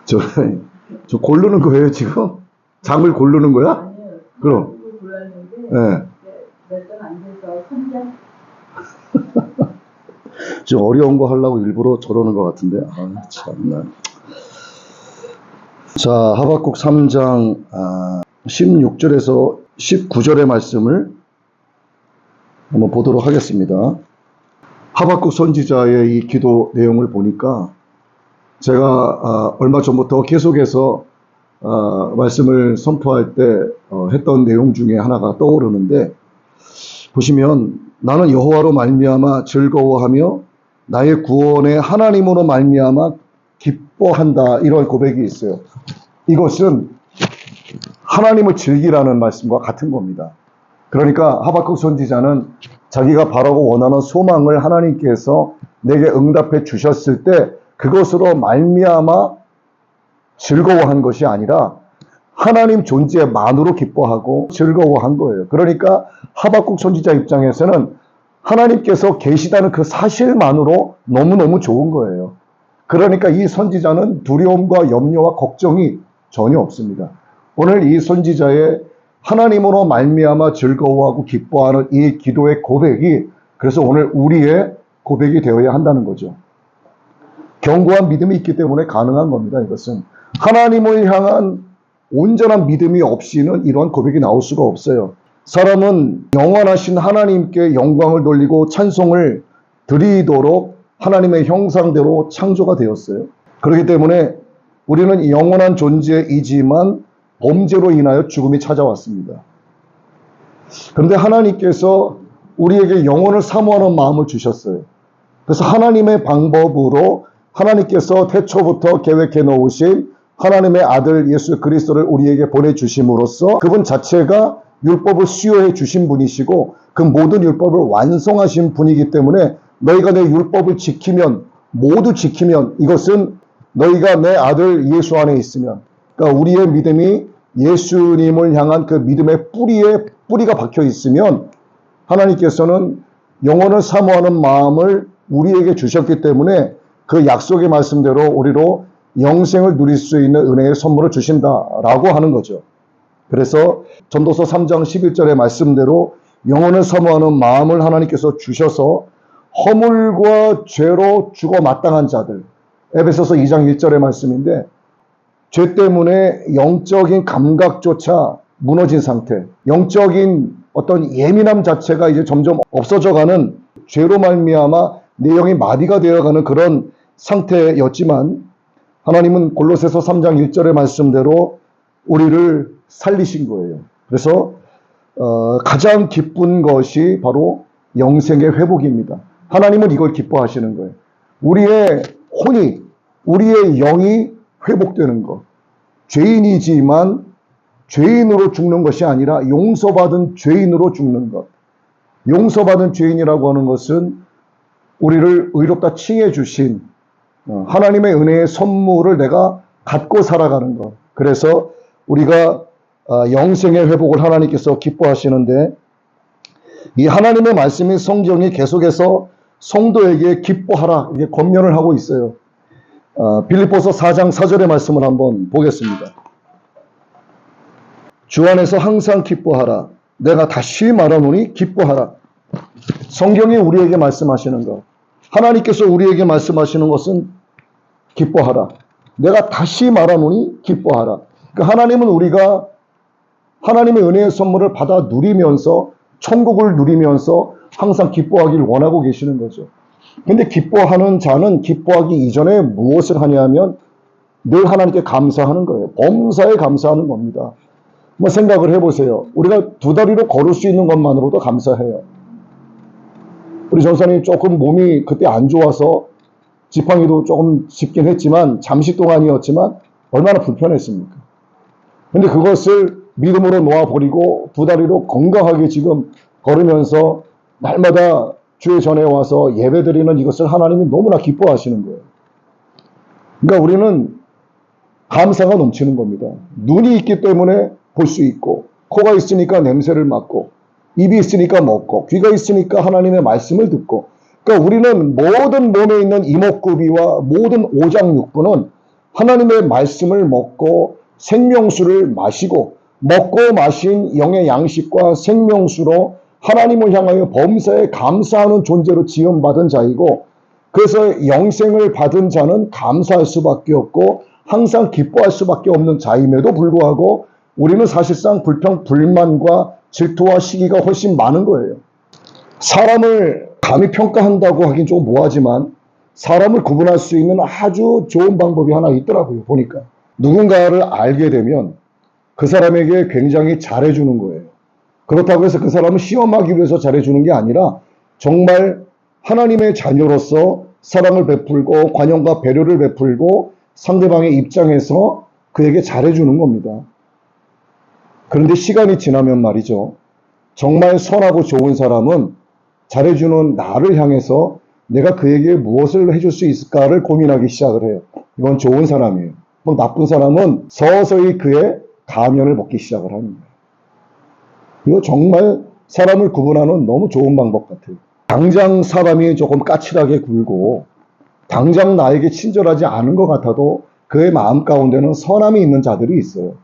저, 저 고르는 거예요, 지금? 장을 고르는 거야? 아니요. 그럼. 골랐는데 예. 몇 장 안 돼서 3장. 좀 어려운 거 하려고 일부러 저러는 것 같은데. 아, 참나. 자, 하박국 3장 16절에서 19절의 말씀을 한번 보도록 하겠습니다. 하박국 선지자의 이 기도 내용을 보니까 제가 얼마 전부터 계속해서 말씀을 선포할 때 했던 내용 중에 하나가 떠오르는데, 보시면 나는 여호와로 말미암아 즐거워하며 나의 구원의 하나님으로 말미암아 기뻐한다, 이런 고백이 있어요. 이것은 하나님을 즐기라는 말씀과 같은 겁니다. 그러니까 하박국 선지자는 자기가 바라고 원하는 소망을 하나님께서 내게 응답해 주셨을 때 그것으로 말미암아 즐거워한 것이 아니라 하나님 존재만으로 기뻐하고 즐거워한 거예요. 그러니까 하박국 선지자 입장에서는 하나님께서 계시다는 그 사실만으로 너무너무 좋은 거예요. 그러니까 이 선지자는 두려움과 염려와 걱정이 전혀 없습니다. 오늘 이 선지자의 하나님으로 말미암아 즐거워하고 기뻐하는 이 기도의 고백이, 그래서 오늘 우리의 고백이 되어야 한다는 거죠. 견고한 믿음이 있기 때문에 가능한 겁니다. 이것은 하나님을 향한 온전한 믿음이 없이는 이러한 고백이 나올 수가 없어요. 사람은 영원하신 하나님께 영광을 돌리고 찬송을 드리도록 하나님의 형상대로 창조가 되었어요. 그렇기 때문에 우리는 영원한 존재이지만 범죄로 인하여 죽음이 찾아왔습니다. 그런데 하나님께서 우리에게 영혼을 사모하는 마음을 주셨어요. 그래서 하나님의 방법으로 하나님께서 태초부터 계획해 놓으신 하나님의 아들 예수 그리스도를 우리에게 보내주심으로써 그분 자체가 율법을 수여해 주신 분이시고 그 모든 율법을 완성하신 분이기 때문에 너희가 내 율법을 지키면, 모두 지키면, 이것은 너희가 내 아들 예수 안에 있으면, 그러니까 우리의 믿음이 예수님을 향한 그 믿음의 뿌리에 뿌리가 박혀 있으면 하나님께서는 영혼을 사모하는 마음을 우리에게 주셨기 때문에 그 약속의 말씀대로 우리로 영생을 누릴 수 있는 은혜의 선물을 주신다라고 하는 거죠. 그래서 전도서 3장 11절의 말씀대로 영혼을 사모하는 마음을 하나님께서 주셔서 허물과 죄로 죽어 마땅한 자들, 에베소서 2장 1절의 말씀인데, 죄 때문에 영적인 감각조차 무너진 상태, 영적인 어떤 예민함 자체가 이제 점점 없어져가는, 죄로 말미암아 내 영이 마비가 되어가는 그런 상태였지만 하나님은 골로새서 3장 1절의 말씀대로 우리를 살리신 거예요. 그래서 가장 기쁜 것이 바로 영생의 회복입니다. 하나님은 이걸 기뻐하시는 거예요. 우리의 혼이, 우리의 영이 회복되는 것. 죄인이지만 죄인으로 죽는 것이 아니라 용서받은 죄인으로 죽는 것. 용서받은 죄인이라고 하는 것은 우리를 의롭다 칭해 주신 하나님의 은혜의 선물을 내가 갖고 살아가는 것. 그래서 우리가 영생의 회복을 하나님께서 기뻐하시는데, 이 하나님의 말씀인 성경이 계속해서 성도에게 기뻐하라 이렇게 권면을 하고 있어요. 빌립보서 4장 4절의 말씀을 한번 보겠습니다. 주 안에서 항상 기뻐하라. 내가 다시 말하노니 기뻐하라. 성경이 우리에게 말씀하시는 것, 하나님께서 우리에게 말씀하시는 것은 기뻐하라. 내가 다시 말하노니 기뻐하라. 그러니까 하나님은 우리가 하나님의 은혜의 선물을 받아 누리면서, 천국을 누리면서 항상 기뻐하기를 원하고 계시는 거죠. 근데 기뻐하는 자는 기뻐하기 이전에 무엇을 하냐면 늘 하나님께 감사하는 거예요. 범사에 감사하는 겁니다. 한번 생각을 해보세요. 우리가 두 다리로 걸을 수 있는 것만으로도 감사해요. 우리 전사님 조금 몸이 그때 안 좋아서 지팡이도 조금 짚긴 했지만 잠시 동안이었지만 얼마나 불편했습니까? 근데 그것을 믿음으로 놓아버리고 두 다리로 건강하게 지금 걸으면서 날마다 주의 전에 와서 예배드리는 이것을 하나님이 너무나 기뻐하시는 거예요. 그러니까 우리는 감사가 넘치는 겁니다. 눈이 있기 때문에 볼 수 있고, 코가 있으니까 냄새를 맡고, 입이 있으니까 먹고, 귀가 있으니까 하나님의 말씀을 듣고, 그러니까 우리는 모든 몸에 있는 이목구비와 모든 오장육부는 하나님의 말씀을 먹고 생명수를 마시고 먹고 마신 영의 양식과 생명수로 하나님을 향하여 범사에 감사하는 존재로 지음받은 자이고, 그래서 영생을 받은 자는 감사할 수밖에 없고 항상 기뻐할 수밖에 없는 자임에도 불구하고 우리는 사실상 불평, 불만과 질투와 시기가 훨씬 많은 거예요. 사람을 감히 평가한다고 하긴 좀 뭐하지만 사람을 구분할 수 있는 아주 좋은 방법이 하나 있더라고요. 보니까 누군가를 알게 되면 그 사람에게 굉장히 잘해주는 거예요. 그렇다고 해서 그 사람을 시험하기 위해서 잘해주는 게 아니라 정말 하나님의 자녀로서 사랑을 베풀고 관용과 배려를 베풀고 상대방의 입장에서 그에게 잘해주는 겁니다. 그런데 시간이 지나면 말이죠, 정말 선하고 좋은 사람은 잘해주는 나를 향해서 내가 그에게 무엇을 해줄 수 있을까를 고민하기 시작을 해요. 이건 좋은 사람이에요. 뭐 나쁜 사람은 서서히 그의 가면을 벗기 시작을 합니다. 이거 정말 사람을 구분하는 너무 좋은 방법 같아요. 당장 사람이 조금 까칠하게 굴고 당장 나에게 친절하지 않은 것 같아도 그의 마음 가운데는 선함이 있는 자들이 있어요.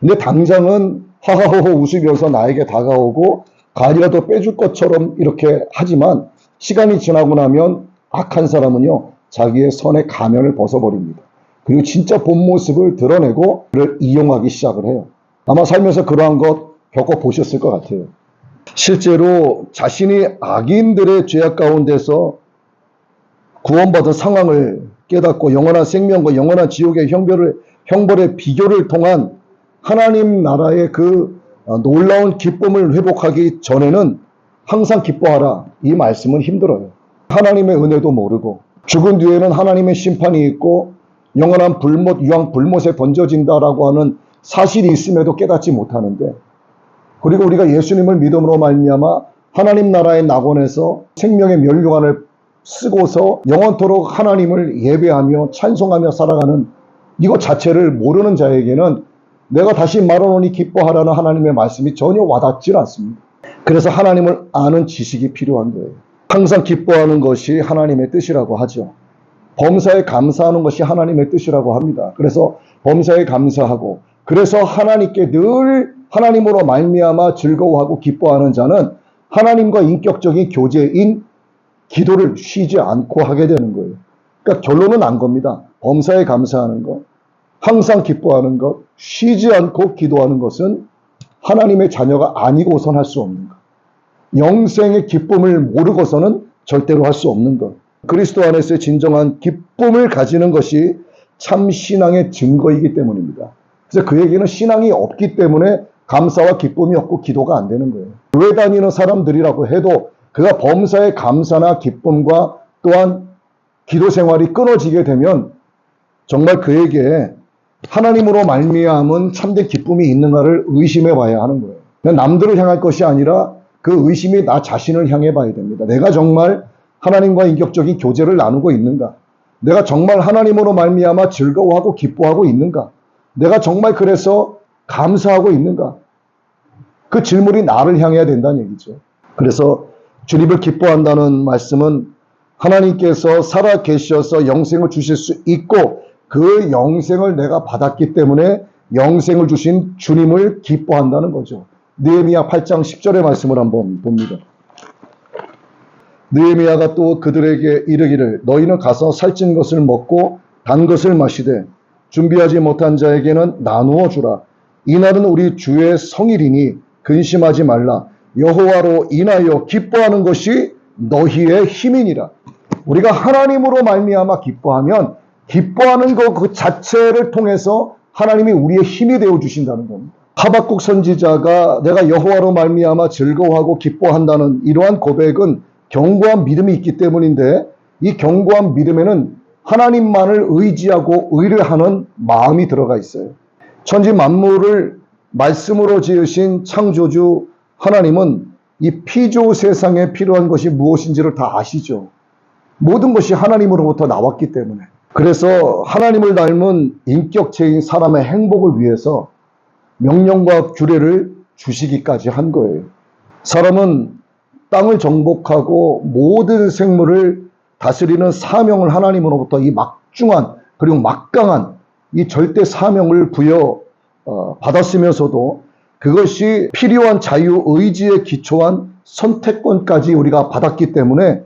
근데 당장은 하하호호 웃으면서 나에게 다가오고 간이라도 빼줄 것처럼 이렇게 하지만 시간이 지나고 나면 악한 사람은요, 자기의 선의 가면을 벗어버립니다. 그리고 진짜 본 모습을 드러내고 그를 이용하기 시작을 해요. 아마 살면서 그러한 것 겪어보셨을 것 같아요. 실제로 자신이 악인들의 죄악 가운데서 구원받은 상황을 깨닫고 영원한 생명과 영원한 지옥의 형벌의 비교를 통한 하나님 나라의 그 놀라운 기쁨을 회복하기 전에는 항상 기뻐하라, 이 말씀은 힘들어요. 하나님의 은혜도 모르고 죽은 뒤에는 하나님의 심판이 있고 영원한 불못, 유황 불못에 던져진다라고 하는 사실이 있음에도 깨닫지 못하는데, 그리고 우리가 예수님을 믿음으로 말미암아 하나님 나라의 낙원에서 생명의 면류관을 쓰고서 영원토록 하나님을 예배하며 찬송하며 살아가는 이것 자체를 모르는 자에게는 내가 다시 말하노니 기뻐하라는 하나님의 말씀이 전혀 와닿질 않습니다. 그래서 하나님을 아는 지식이 필요한 거예요. 항상 기뻐하는 것이 하나님의 뜻이라고 하죠. 범사에 감사하는 것이 하나님의 뜻이라고 합니다. 그래서 범사에 감사하고, 그래서 하나님께 늘 하나님으로 말미암아 즐거워하고 기뻐하는 자는 하나님과 인격적인 교제인 기도를 쉬지 않고 하게 되는 거예요. 그러니까 결론은 안 겁니다. 범사에 감사하는 것, 항상 기뻐하는 것, 쉬지 않고 기도하는 것은 하나님의 자녀가 아니고선 할 수 없는 것. 영생의 기쁨을 모르고서는 절대로 할 수 없는 것. 그리스도 안에서의 진정한 기쁨을 가지는 것이 참 신앙의 증거이기 때문입니다. 그래서 그에게는 신앙이 없기 때문에 감사와 기쁨이 없고 기도가 안 되는 거예요. 교회 다니는 사람들이라고 해도 그가 범사의 감사나 기쁨과 또한 기도 생활이 끊어지게 되면 정말 그에게 하나님으로 말미암은 참된 기쁨이 있는가를 의심해 봐야 하는 거예요. 남들을 향할 것이 아니라 그 의심이 나 자신을 향해 봐야 됩니다. 내가 정말 하나님과 인격적인 교제를 나누고 있는가? 내가 정말 하나님으로 말미암아 즐거워하고 기뻐하고 있는가? 내가 정말 그래서 감사하고 있는가? 그 질문이 나를 향해야 된다는 얘기죠. 그래서 주님을 기뻐한다는 말씀은 하나님께서 살아 계셔서 영생을 주실 수 있고 그 영생을 내가 받았기 때문에 영생을 주신 주님을 기뻐한다는 거죠. 느헤미야 8장 10절의 말씀을 한번 봅니다. 느헤미야가 또 그들에게 이르기를 너희는 가서 살찐 것을 먹고 단 것을 마시되 준비하지 못한 자에게는 나누어 주라. 이날은 우리 주의 성일이니 근심하지 말라. 여호와로 인하여 기뻐하는 것이 너희의 힘이니라. 우리가 하나님으로 말미암아 기뻐하면 기뻐하는 것 그 자체를 통해서 하나님이 우리의 힘이 되어 주신다는 겁니다. 하박국 선지자가 내가 여호와로 말미암아 즐거워하고 기뻐한다는 이러한 고백은 견고한 믿음이 있기 때문인데, 이 견고한 믿음에는 하나님만을 의지하고 의뢰하는 마음이 들어가 있어요. 천지 만물을 말씀으로 지으신 창조주 하나님은 이 피조 세상에 필요한 것이 무엇인지를 다 아시죠. 모든 것이 하나님으로부터 나왔기 때문에. 그래서 하나님을 닮은 인격체인 사람의 행복을 위해서 명령과 규례를 주시기까지 한 거예요. 사람은 땅을 정복하고 모든 생물을 다스리는 사명을 하나님으로부터 이 막중한 그리고 막강한 이 절대 사명을 받았으면서도 그것이 필요한 자유의지에 기초한 선택권까지 우리가 받았기 때문에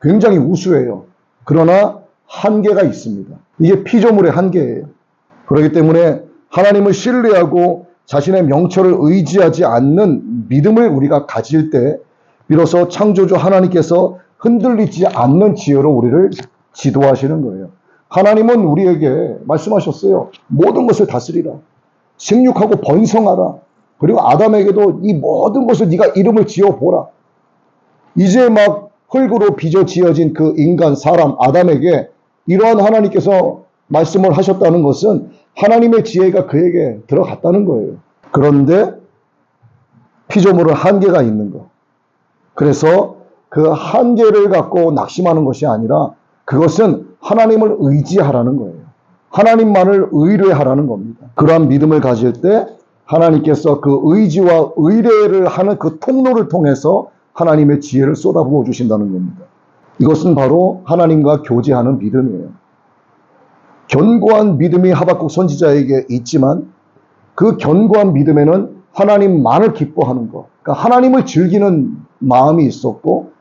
굉장히 우수해요. 그러나 한계가 있습니다. 이게 피조물의 한계예요. 그렇기 때문에 하나님을 신뢰하고 자신의 명철을 의지하지 않는 믿음을 우리가 가질 때 비로소 창조주 하나님께서 흔들리지 않는 지혜로 우리를 지도하시는 거예요. 하나님은 우리에게 말씀하셨어요. 모든 것을 다스리라. 생육하고 번성하라. 그리고 아담에게도 이 모든 것을 네가 이름을 지어보라. 이제 막 흙으로 빚어 지어진 그 인간, 사람, 아담에게 이러한 하나님께서 말씀을 하셨다는 것은 하나님의 지혜가 그에게 들어갔다는 거예요. 그런데 피조물은 한계가 있는 거. 그래서 그 한계를 갖고 낙심하는 것이 아니라 그것은 하나님을 의지하라는 거예요. 하나님만을 의뢰하라는 겁니다. 그러한 믿음을 가질 때 하나님께서 그 의지와 의뢰를 하는 그 통로를 통해서 하나님의 지혜를 쏟아부어 주신다는 겁니다. 이것은 바로 하나님과 교제하는 믿음이에요. 견고한 믿음이 하박국 선지자에게 있지만 그 견고한 믿음에는 하나님만을 기뻐하는 것, 그러니까 하나님을 즐기는 마음이 있었고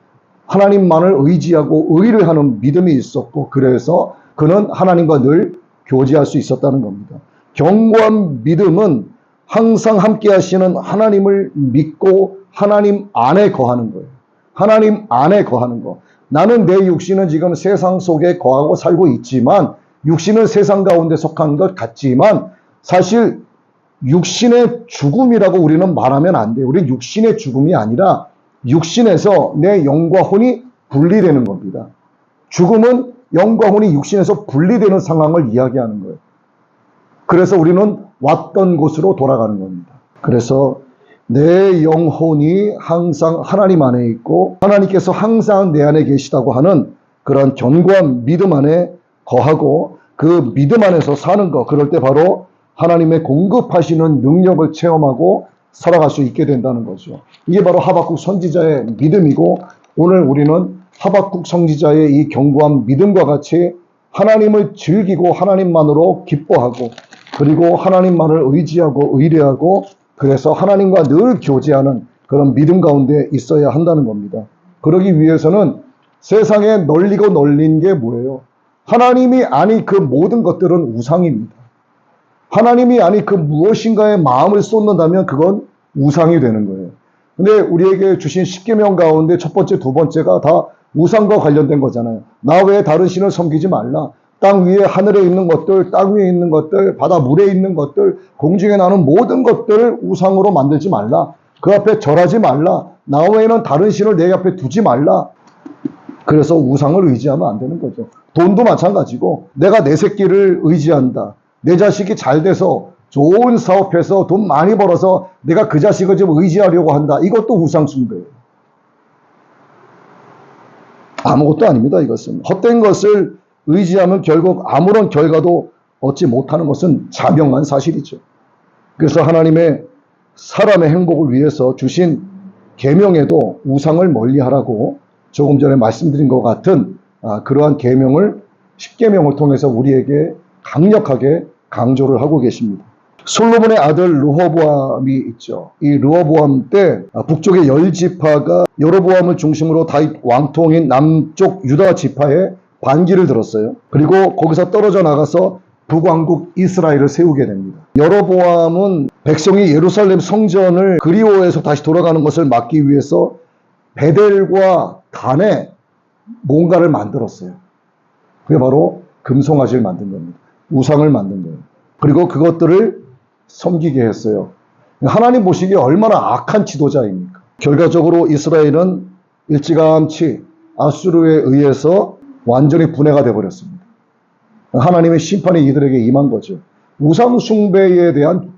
하나님만을 의지하고 의뢰하는 믿음이 있었고 그래서 그는 하나님과 늘 교제할 수 있었다는 겁니다. 견고한 믿음은 항상 함께 하시는 하나님을 믿고 하나님 안에 거하는 거예요. 하나님 안에 거하는 거. 나는 내 육신은 지금 세상 속에 거하고 살고 있지만 육신은 세상 가운데 속한 것 같지만 사실 육신의 죽음이라고 우리는 말하면 안 돼요. 우리 육신의 죽음이 아니라 육신에서 내 영과 혼이 분리되는 겁니다. 죽음은 영과 혼이 육신에서 분리되는 상황을 이야기하는 거예요. 그래서 우리는 왔던 곳으로 돌아가는 겁니다. 그래서 내 영혼이 항상 하나님 안에 있고 하나님께서 항상 내 안에 계시다고 하는 그런 견고한 믿음 안에 거하고 그 믿음 안에서 사는 것, 그럴 때 바로 하나님의 공급하시는 능력을 체험하고 살아갈 수 있게 된다는 거죠. 이게 바로 하박국 선지자의 믿음이고 오늘 우리는 하박국 선지자의 이 견고한 믿음과 같이 하나님을 즐기고 하나님만으로 기뻐하고 그리고 하나님만을 의지하고 의뢰하고 그래서 하나님과 늘 교제하는 그런 믿음 가운데 있어야 한다는 겁니다. 그러기 위해서는 세상에 널리고 널린 게 뭐예요? 하나님이 아닌 그 모든 것들은 우상입니다. 하나님이 아닌 그 무엇인가에 마음을 쏟는다면 그건 우상이 되는 거예요. 근데 우리에게 주신 십계명 가운데 첫 번째, 두 번째가 다 우상과 관련된 거잖아요. 나 외에 다른 신을 섬기지 말라. 땅 위에 하늘에 있는 것들, 땅 위에 있는 것들, 바다 물에 있는 것들, 공중에 나는 모든 것들을 우상으로 만들지 말라. 그 앞에 절하지 말라. 나 외에는 다른 신을 내 앞에 두지 말라. 그래서 우상을 의지하면 안 되는 거죠. 돈도 마찬가지고 내가 내 새끼를 의지한다. 내 자식이 잘 돼서 좋은 사업해서 돈 많이 벌어서 내가 그 자식을 좀 의지하려고 한다. 이것도 우상 숭배예요. 아무것도 아닙니다. 이것은 헛된 것을 의지하면 결국 아무런 결과도 얻지 못하는 것은 자명한 사실이죠. 그래서 하나님의 사람의 행복을 위해서 주신 계명에도 우상을 멀리하라고 조금 전에 말씀드린 것 같은 그러한 계명을 십계명을 통해서 우리에게 강력하게 강조를 하고 계십니다. 솔로몬의 아들 르호보암이 있죠. 이 르호보암 때 북쪽의 10지파가 여로보암을 중심으로 다윗 왕통인 남쪽 유다 지파에 반기를 들었어요. 그리고 거기서 떨어져 나가서 북왕국 이스라엘을 세우게 됩니다. 여로보암은 백성이 예루살렘 성전을 그리워해서 다시 돌아가는 것을 막기 위해서 베델과 단에 뭔가를 만들었어요. 그게 바로 금송아지를 만든 겁니다. 우상을 만든 거예요. 그리고 그것들을 섬기게 했어요. 하나님 보시기에 얼마나 악한 지도자입니까? 결과적으로 이스라엘은 일찌감치 아수르에 의해서 완전히 분해가 되어버렸습니다. 하나님의 심판이 이들에게 임한 거죠. 우상 숭배에 대한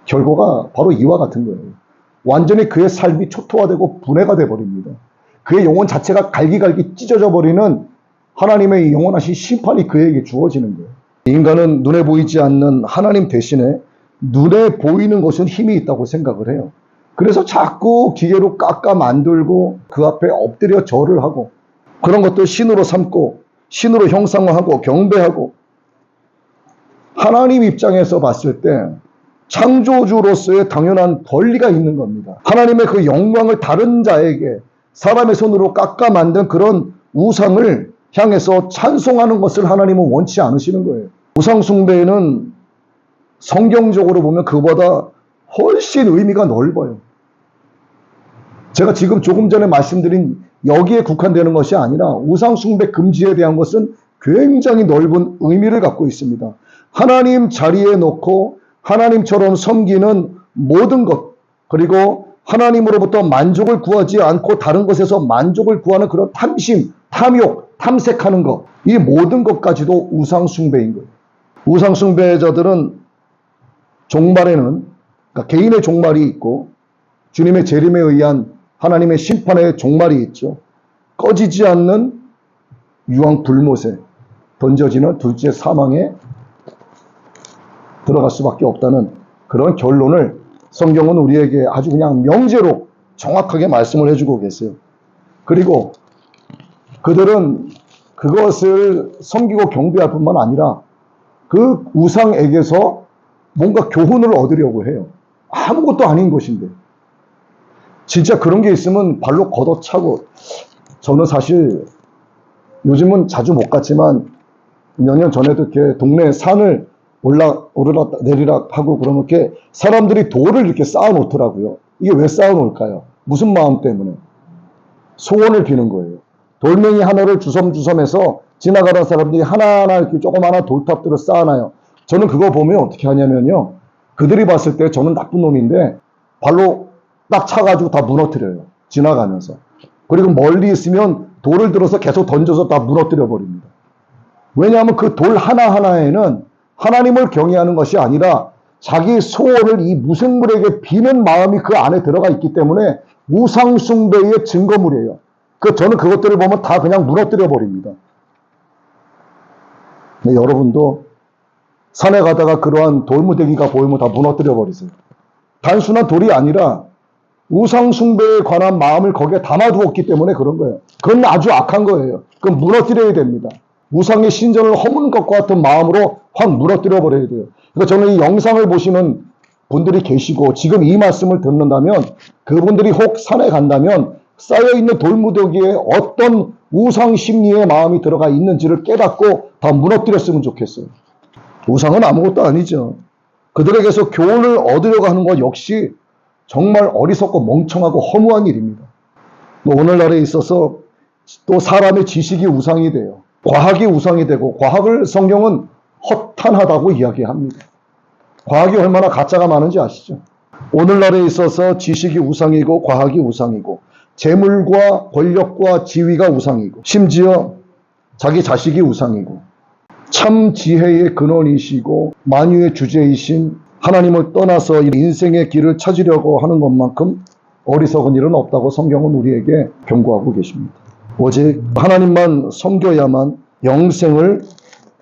결과가 바로 이와 같은 거예요. 완전히 그의 삶이 초토화되고 분해가 되어버립니다. 그의 영혼 자체가 갈기갈기 찢어져 버리는 하나님의 영원하신 심판이 그에게 주어지는 거예요. 인간은 눈에 보이지 않는 하나님 대신에 눈에 보이는 것은 힘이 있다고 생각을 해요. 그래서 자꾸 기계로 깎아 만들고 그 앞에 엎드려 절을 하고 그런 것들 신으로 삼고 신으로 형상화하고 경배하고 하나님 입장에서 봤을 때 창조주로서의 당연한 권리가 있는 겁니다. 하나님의 그 영광을 다른 자에게 사람의 손으로 깎아 만든 그런 우상을 향해서 찬송하는 것을 하나님은 원치 않으시는 거예요. 우상 숭배는 성경적으로 보면 그보다 훨씬 의미가 넓어요. 제가 지금 조금 전에 말씀드린 여기에 국한되는 것이 아니라 우상 숭배 금지에 대한 것은 굉장히 넓은 의미를 갖고 있습니다. 하나님 자리에 놓고 하나님처럼 섬기는 모든 것, 그리고 하나님으로부터 만족을 구하지 않고 다른 것에서 만족을 구하는 그런 탐심, 탐욕, 탐색하는 것, 이 모든 것까지도 우상 숭배인 거예요. 우상 숭배자들은 종말에는, 그러니까 개인의 종말이 있고 주님의 재림에 의한 하나님의 심판의 종말이 있죠. 꺼지지 않는 유황 불못에 던져지는 둘째 사망에 들어갈 수밖에 없다는 그런 결론을 성경은 우리에게 아주 그냥 명제로 정확하게 말씀을 해주고 계세요. 그리고 그들은 그것을 섬기고 경배할 뿐만 아니라 그 우상에게서 뭔가 교훈을 얻으려고 해요. 아무것도 아닌 것인데. 진짜 그런 게 있으면 발로 걷어차고, 저는 사실 요즘은 자주 못 갔지만 몇 년 전에도 이렇게 동네 산을 오르락 내리락 하고 그러면 이렇게 사람들이 돌을 이렇게 쌓아 놓더라고요. 이게 왜 쌓아 놓을까요? 무슨 마음 때문에? 소원을 비는 거예요. 돌멩이 하나를 주섬주섬해서 지나가던 사람들이 하나하나 이렇게 조그마한 돌탑들을 쌓아놔요. 저는 그거 보면 어떻게 하냐면요. 그들이 봤을 때 저는 나쁜 놈인데 발로 딱 차가지고 다 무너뜨려요. 지나가면서. 그리고 멀리 있으면 돌을 들어서 계속 던져서 다 무너뜨려 버립니다. 왜냐하면 그 돌 하나하나에는 하나님을 경외하는 것이 아니라 자기 소원을 이 무생물에게 비는 마음이 그 안에 들어가 있기 때문에 우상숭배의 증거물이에요. 저는 그것들을 보면 다 그냥 무너뜨려 버립니다. 여러분도 산에 가다가 그러한 돌무더기가 보이면 다 무너뜨려 버리세요. 단순한 돌이 아니라 우상숭배에 관한 마음을 거기에 담아두었기 때문에 그런 거예요. 그건 아주 악한 거예요. 그건 무너뜨려야 됩니다. 우상의 신전을 허무는 것과 같은 마음으로 확 무너뜨려 버려야 돼요. 그러니까 저는 이 영상을 보시는 분들이 계시고 지금 이 말씀을 듣는다면 그분들이 혹 산에 간다면 쌓여있는 돌무더기에 어떤 우상 심리의 마음이 들어가 있는지를 깨닫고 다 무너뜨렸으면 좋겠어요. 우상은 아무것도 아니죠. 그들에게서 교훈을 얻으려고 하는 것 역시 정말 어리석고 멍청하고 허무한 일입니다. 오늘날에 있어서 또 사람의 지식이 우상이 돼요. 과학이 우상이 되고, 과학을 성경은 허탄하다고 이야기합니다. 과학이 얼마나 가짜가 많은지 아시죠? 오늘날에 있어서 지식이 우상이고 과학이 우상이고 재물과 권력과 지위가 우상이고 심지어 자기 자식이 우상이고 참 지혜의 근원이시고 만유의 주제이신 하나님을 떠나서 인생의 길을 찾으려고 하는 것만큼 어리석은 일은 없다고 성경은 우리에게 경고하고 계십니다. 오직 하나님만 섬겨야만 영생을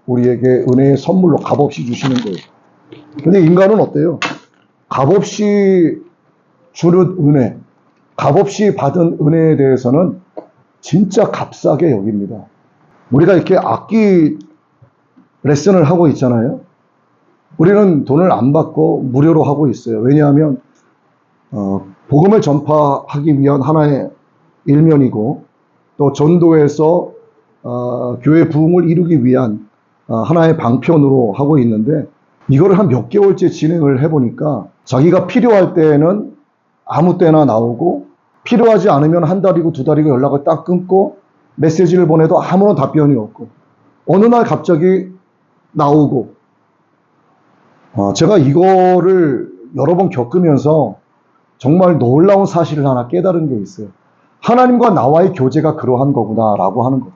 우리에게 은혜의 선물로 값없이 주시는 거예요. 근데 인간은 어때요? 값없이 주는 은혜, 값없이 받은 은혜에 대해서는 진짜 값싸게 여깁니다. 우리가 이렇게 악기 레슨을 하고 있잖아요. 우리는 돈을 안 받고 무료로 하고 있어요. 왜냐하면 복음을 전파하기 위한 하나의 일면이고 또 전도에서 교회 부흥을 이루기 위한 하나의 방편으로 하고 있는데 이거를 한 몇 개월째 진행을 해보니까 자기가 필요할 때에는 아무 때나 나오고 필요하지 않으면 한 달이고 두 달이고 연락을 딱 끊고 메시지를 보내도 아무런 답변이 없고 어느 날 갑자기 나오고 제가 이거를 여러 번 겪으면서 정말 놀라운 사실을 하나 깨달은 게 있어요. 하나님과 나와의 교제가 그러한 거구나 라고 하는 거예요.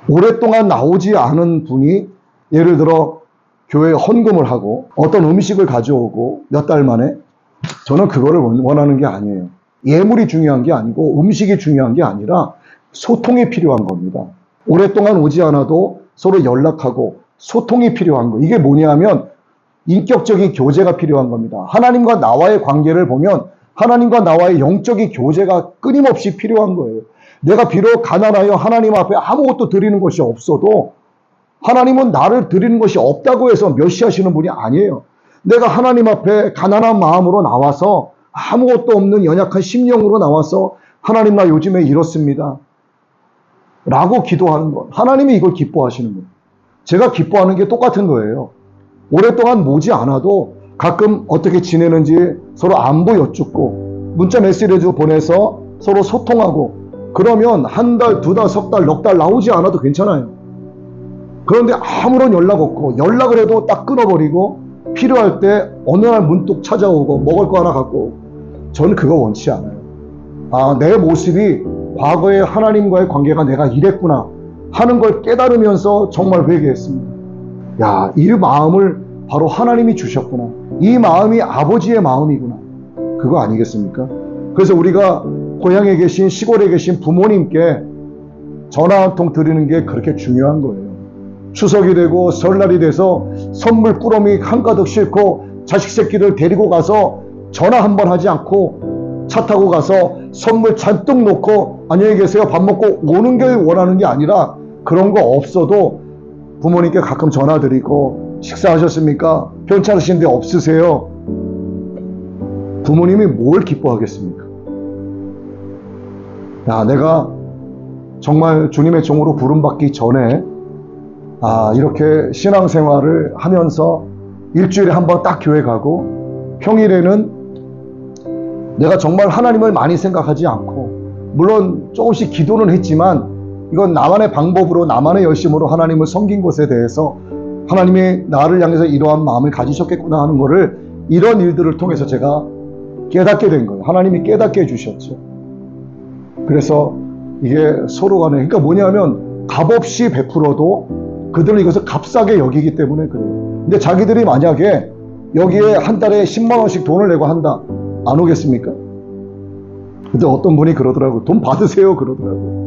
오랫동안 나오지 않은 분이 예를 들어 교회에 헌금을 하고 어떤 음식을 가져오고 몇 달 만에 저는 그거를 원하는 게 아니에요. 예물이 중요한 게 아니고 음식이 중요한 게 아니라 소통이 필요한 겁니다. 오랫동안 오지 않아도 서로 연락하고 소통이 필요한 거. 이게 뭐냐면 인격적인 교제가 필요한 겁니다. 하나님과 나와의 관계를 보면 하나님과 나와의 영적인 교제가 끊임없이 필요한 거예요. 내가 비록 가난하여 하나님 앞에 아무것도 드리는 것이 없어도 하나님은 나를 드리는 것이 없다고 해서 멸시하시는 분이 아니에요. 내가 하나님 앞에 가난한 마음으로 나와서 아무것도 없는 연약한 심령으로 나와서 하나님 나 요즘에 이렇습니다 라고 기도하는 것. 하나님이 이걸 기뻐하시는 거예요. 제가 기뻐하는 게 똑같은 거예요. 오랫동안 모지 않아도 가끔 어떻게 지내는지 서로 안부 여쭙고 문자 메시지 보내서 서로 소통하고 그러면 한 달, 두 달, 석 달, 넉 달 나오지 않아도 괜찮아요. 그런데 아무런 연락 없고 연락을 해도 딱 끊어버리고 필요할 때 어느 날 문득 찾아오고 먹을 거 하나 갖고 오고 저는 그거 원치 않아요. 아, 내 모습이 과거에 하나님과의 관계가 내가 이랬구나 하는 걸 깨달으면서 정말 회개했습니다. 야, 이 마음을 바로 하나님이 주셨구나. 이 마음이 아버지의 마음이구나. 그거 아니겠습니까? 그래서 우리가 고향에 계신 시골에 계신 부모님께 전화 한 통 드리는 게 그렇게 중요한 거예요. 추석이 되고 설날이 돼서 선물 꾸러미 한가득 싣고 자식 새끼들 데리고 가서 전화 한 번 하지 않고 차 타고 가서 선물 잔뜩 놓고 안녕히 계세요 밥 먹고 오는 게 원하는 게 아니라 그런 거 없어도 부모님께 가끔 전화 드리고 식사하셨습니까? 편찮으신데 없으세요? 부모님이 뭘 기뻐하겠습니까? 야, 내가 정말 주님의 종으로 부름받기 전에 이렇게 신앙생활을 하면서 일주일에 한 번 딱 교회 가고 평일에는 내가 정말 하나님을 많이 생각하지 않고 물론 조금씩 기도는 했지만 이건 나만의 방법으로 나만의 열심으로 하나님을 섬긴 것에 대해서 하나님이 나를 향해서 이러한 마음을 가지셨겠구나 하는 거를 이런 일들을 통해서 제가 깨닫게 된 거예요. 하나님이 깨닫게 해주셨죠. 그래서 이게 서로 간에 그러니까 뭐냐면 값없이 베풀어도 그들은 이것을 값싸게 여기기 때문에 그래요. 근데 자기들이 만약에 여기에 한 달에 10만 원씩 돈을 내고 한다. 안 오겠습니까? 근데 어떤 분이 그러더라고요. 돈 받으세요 그러더라고요.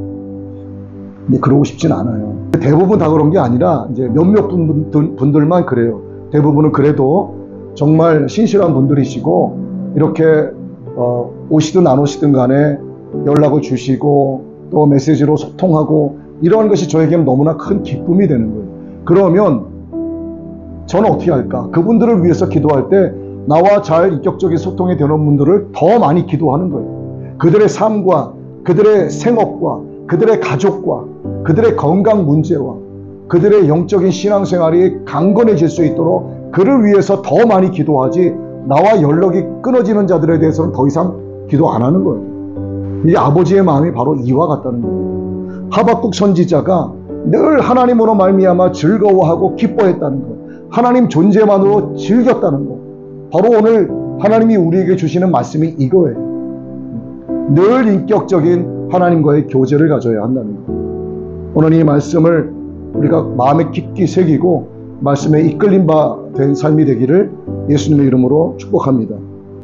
근데 그러고 싶진 않아요. 대부분 다 그런 게 아니라 이제 몇몇 분들만 그래요. 대부분은 그래도 정말 신실한 분들이시고 이렇게 오시든 안 오시든 간에 연락을 주시고 또 메시지로 소통하고 이런 것이 저에게는 너무나 큰 기쁨이 되는 거예요. 그러면 저는 어떻게 할까? 그분들을 위해서 기도할 때 나와 잘 인격적인 소통이 되는 분들을 더 많이 기도하는 거예요. 그들의 삶과 그들의 생업과 그들의 가족과 그들의 건강 문제와 그들의 영적인 신앙생활이 강건해질 수 있도록 그를 위해서 더 많이 기도하지 나와 연락이 끊어지는 자들에 대해서는 더 이상 기도 안 하는 거예요. 이 아버지의 마음이 바로 이와 같다는 거예요. 하박국 선지자가 늘 하나님으로 말미암아 즐거워하고 기뻐했다는 것, 하나님 존재만으로 즐겼다는 것, 바로 오늘 하나님이 우리에게 주시는 말씀이 이거예요. 늘 인격적인 하나님과의 교제를 가져야 한다는 것. 오늘 이 말씀을 우리가 마음에 깊이 새기고 말씀에 이끌림 바 된 삶이 되기를 예수님의 이름으로 축복합니다.